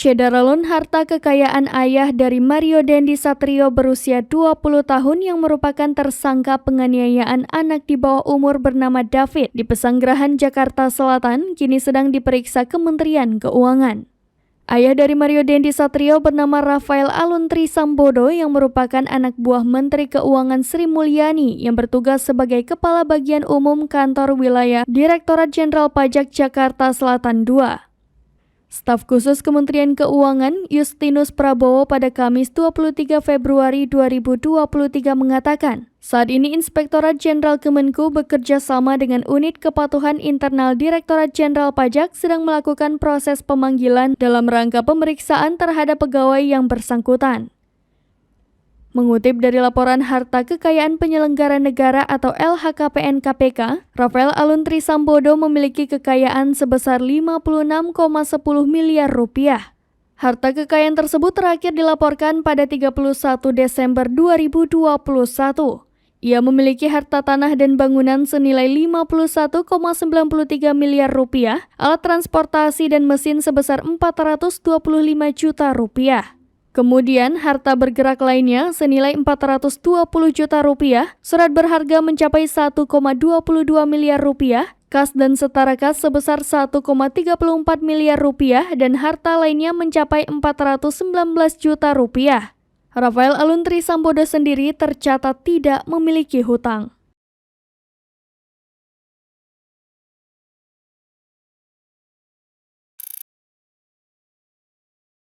Syederalun harta kekayaan ayah dari Mario Dendi Satrio berusia 20 tahun yang merupakan tersangka penganiayaan anak di bawah umur bernama David di Pesanggerahan, Jakarta Selatan kini sedang diperiksa Kementerian Keuangan. Ayah dari Mario Dendi Satrio bernama Rafael Aluntri Sambodo yang merupakan anak buah Menteri Keuangan Sri Mulyani yang bertugas sebagai Kepala Bagian Umum Kantor Wilayah Direktorat Jenderal Pajak Jakarta Selatan II. Staf khusus Kementerian Keuangan Justinus Prabowo pada Kamis 23 Februari 2023 mengatakan, saat ini Inspektorat Jenderal Kemenku bekerja sama dengan Unit Kepatuhan Internal Direktorat Jenderal Pajak sedang melakukan proses pemanggilan dalam rangka pemeriksaan terhadap pegawai yang bersangkutan. Mengutip dari laporan harta kekayaan penyelenggara negara atau LHKPN KPK, Rafael Aluntri Sambodo memiliki kekayaan sebesar 56,10 miliar rupiah. Harta kekayaan tersebut terakhir dilaporkan pada 31 Desember 2021. Ia memiliki harta tanah dan bangunan senilai 51,93 miliar rupiah, alat transportasi dan mesin sebesar 425 juta rupiah. Kemudian, harta bergerak lainnya senilai 420 juta rupiah, surat berharga mencapai 1,22 miliar rupiah, kas dan setara kas sebesar 1,34 miliar rupiah, dan harta lainnya mencapai 419 juta rupiah. Rafael Aluntri Sambodo sendiri tercatat tidak memiliki hutang.